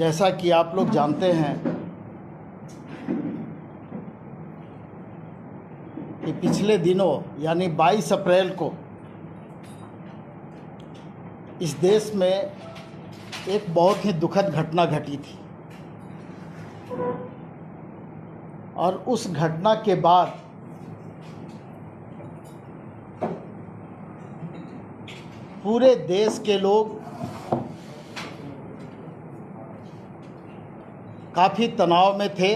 जैसा कि आप लोग जानते हैं कि पिछले दिनों यानी 22 अप्रैल को इस देश में एक बहुत ही दुखद घटना घटी थी और उस घटना के बाद पूरे देश के लोग काफ़ी तनाव में थे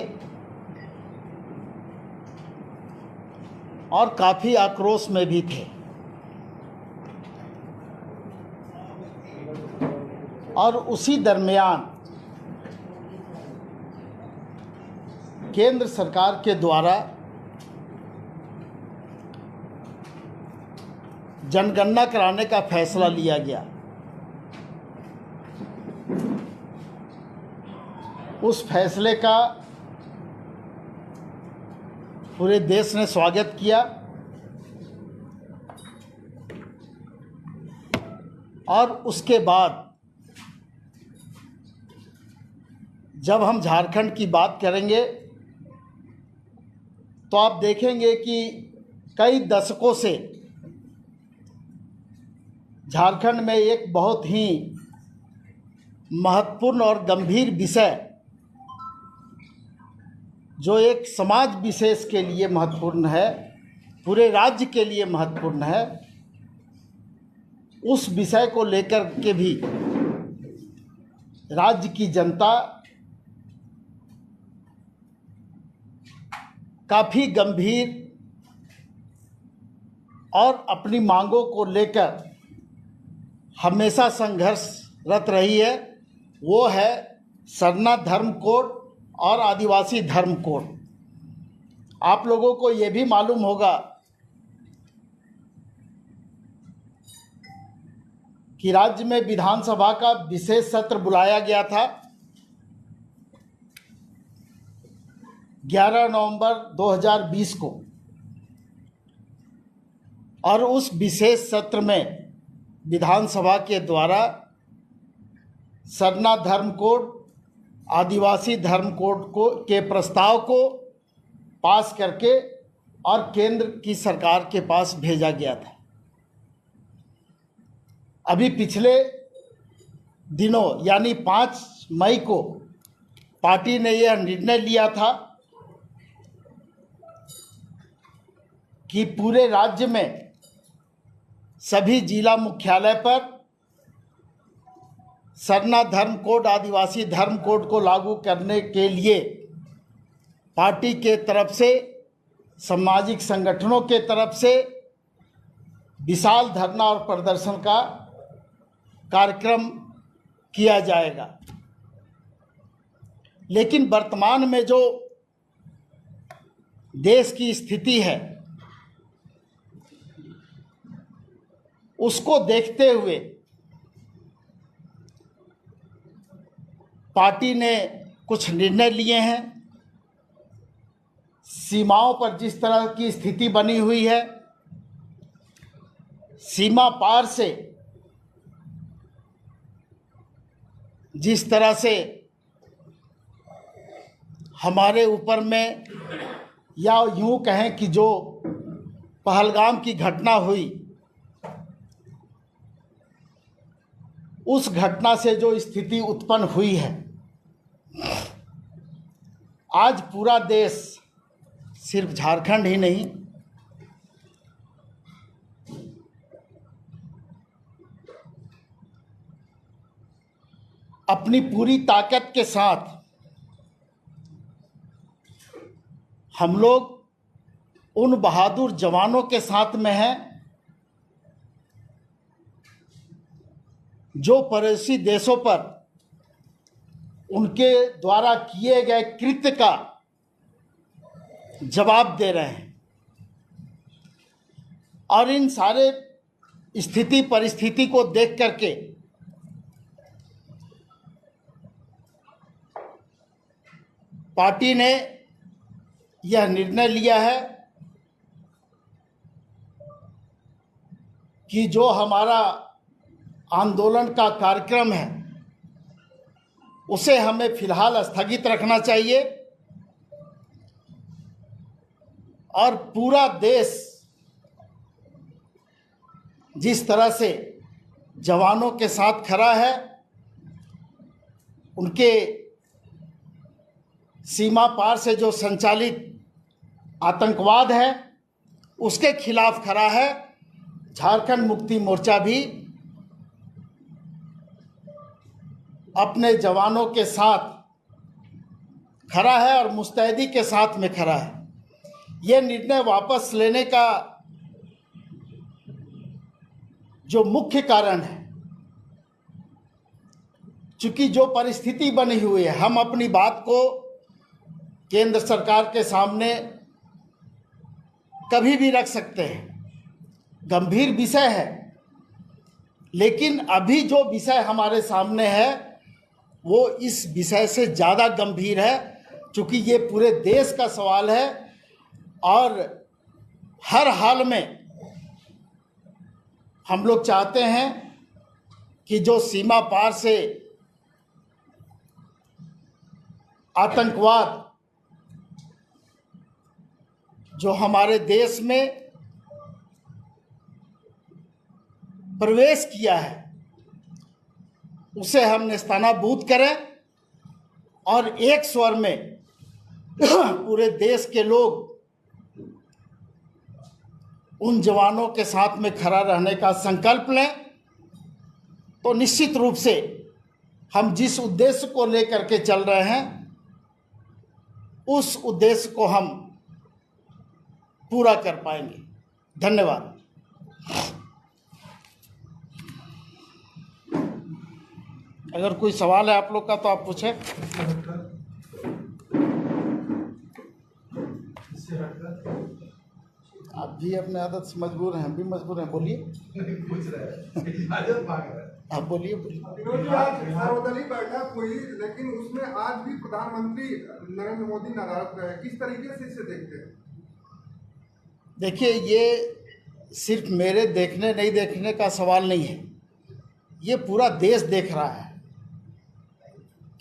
और काफ़ी आक्रोश में भी थे। और उसी दरमियान केंद्र सरकार के द्वारा जनगणना कराने का फैसला लिया गया। उस फैसले का पूरे देश ने स्वागत किया और उसके बाद जब हम झारखंड की बात करेंगे तो आप देखेंगे कि कई दशकों से झारखंड में एक बहुत ही महत्वपूर्ण और गंभीर विषय जो एक समाज विशेष के लिए महत्वपूर्ण है, पूरे राज्य के लिए महत्वपूर्ण है, उस विषय को लेकर के भी राज्य की जनता काफ़ी गंभीर और अपनी मांगों को लेकर हमेशा संघर्षरत रही है। वो है सरना धर्म कोड और आदिवासी धर्म कोड। आप लोगों को ये भी मालूम होगा कि राज्य में विधानसभा का विशेष सत्र बुलाया गया था 11 नवंबर 2020 को और उस विशेष सत्र में विधानसभा के द्वारा सरना धर्म कोड आदिवासी धर्म कोड के प्रस्ताव को पास करके और केंद्र की सरकार के पास भेजा गया था। अभी पिछले दिनों यानी 5 मई को पार्टी ने यह निर्णय लिया था कि पूरे राज्य में सभी जिला मुख्यालय पर सरना धर्म कोड आदिवासी धर्म कोड को लागू करने के लिए पार्टी के तरफ से सामाजिक संगठनों के तरफ से विशाल धरना और प्रदर्शन का कार्यक्रम किया जाएगा। लेकिन वर्तमान में जो देश की स्थिति है उसको देखते हुए पार्टी ने कुछ निर्णय लिए हैं। सीमाओं पर जिस तरह की स्थिति बनी हुई है, सीमा पार से जिस तरह से हमारे ऊपर में या यूं कहें कि जो पहलगाम की घटना हुई, उस घटना से जो स्थिति उत्पन्न हुई है, आज पूरा देश, सिर्फ झारखंड ही नहीं, अपनी पूरी ताकत के साथ हम लोग उन बहादुर जवानों के साथ में हैं जो पड़ोसी देशों पर उनके द्वारा किए गए कृत्य का जवाब दे रहे हैं। और इन सारे स्थिति परिस्थिति को देख करके पार्टी ने यह निर्णय लिया है कि जो हमारा आंदोलन का कार्यक्रम है उसे हमें फिलहाल स्थगित रखना चाहिए और पूरा देश जिस तरह से जवानों के साथ खड़ा है, उनके सीमा पार से जो संचालित आतंकवाद है उसके खिलाफ खड़ा है, झारखंड मुक्ति मोर्चा भी अपने जवानों के साथ खड़ा है और मुस्तैदी के साथ में खड़ा है। ये निर्णय वापस लेने का जो मुख्य कारण है, चूंकि जो परिस्थिति बनी हुई है, हम अपनी बात को केंद्र सरकार के सामने कभी भी रख सकते हैं, गंभीर विषय है, लेकिन अभी जो विषय हमारे सामने है वो इस विषय से ज़्यादा गंभीर है, क्योंकि ये पूरे देश का सवाल है और हर हाल में हम लोग चाहते हैं कि जो सीमा पार से आतंकवाद जो हमारे देश में प्रवेश किया है उसे हम नेस्तनाबूद करें और एक स्वर में पूरे देश के लोग उन जवानों के साथ में खड़ा रहने का संकल्प लें, तो निश्चित रूप से हम जिस उद्देश्य को लेकर के चल रहे हैं उस उद्देश्य को हम पूरा कर पाएंगे। धन्यवाद। अगर कोई सवाल है आप लोग का तो आप पूछें। आप भी अपने आदत से मजबूर हैं, हम भी मजबूर हैं, बोलिए। पूछ रहे हैं आप बोलिए। सर्वदलीय बैठक हुई, लेकिन उसमें आज भी प्रधानमंत्री नरेंद्र मोदी नदारद रहे, किस तरीके से इसे देखते हैं? देखिए, ये सिर्फ मेरे देखने नहीं देखने का सवाल नहीं है, ये पूरा देश देख रहा है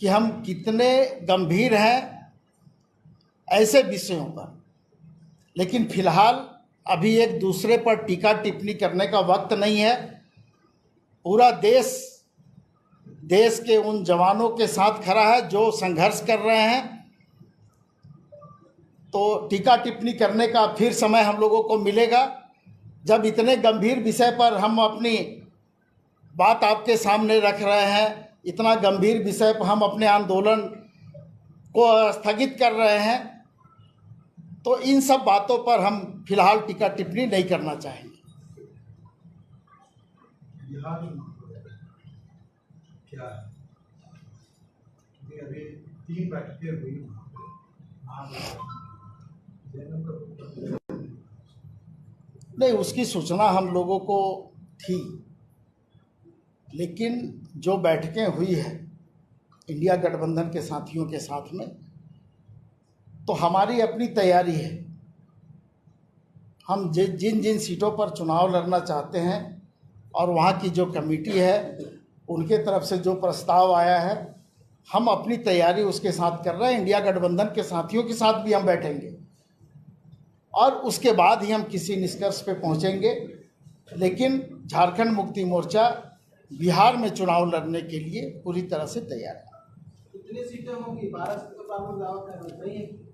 कि हम कितने गंभीर हैं ऐसे विषयों पर। लेकिन फिलहाल अभी एक दूसरे पर टीका टिप्पणी करने का वक्त नहीं है। पूरा देश के उन जवानों के साथ खड़ा है जो संघर्ष कर रहे हैं, तो टीका टिप्पणी करने का फिर समय हम लोगों को मिलेगा जब इतने गंभीर विषय पर हम अपनी बात आपके सामने रख रहे हैं, इतना गंभीर विषय पर हम अपने आंदोलन को स्थगित कर रहे हैं, तो इन सब बातों पर हम फिलहाल टीका टिप्पणी नहीं करना चाहेंगे। क्या है? अभी 3 बैठकें हुई, नहीं, उसकी सूचना हम लोगों को थी, लेकिन जो बैठकें हुई है इंडिया गठबंधन के साथियों के साथ में, तो हमारी अपनी तैयारी है। हम जिन जिन सीटों पर चुनाव लड़ना चाहते हैं और वहाँ की जो कमेटी है उनके तरफ से जो प्रस्ताव आया है, हम अपनी तैयारी उसके साथ कर रहे हैं। इंडिया गठबंधन के साथियों के साथ भी हम बैठेंगे और उसके बाद ही हम किसी निष्कर्ष पे पहुंचेंगे। लेकिन झारखंड मुक्ति मोर्चा बिहार में चुनाव लड़ने के लिए पूरी तरह से तैयार है। कितनी सीटें होंगी? 12 से तो दावा कर रहे हैं।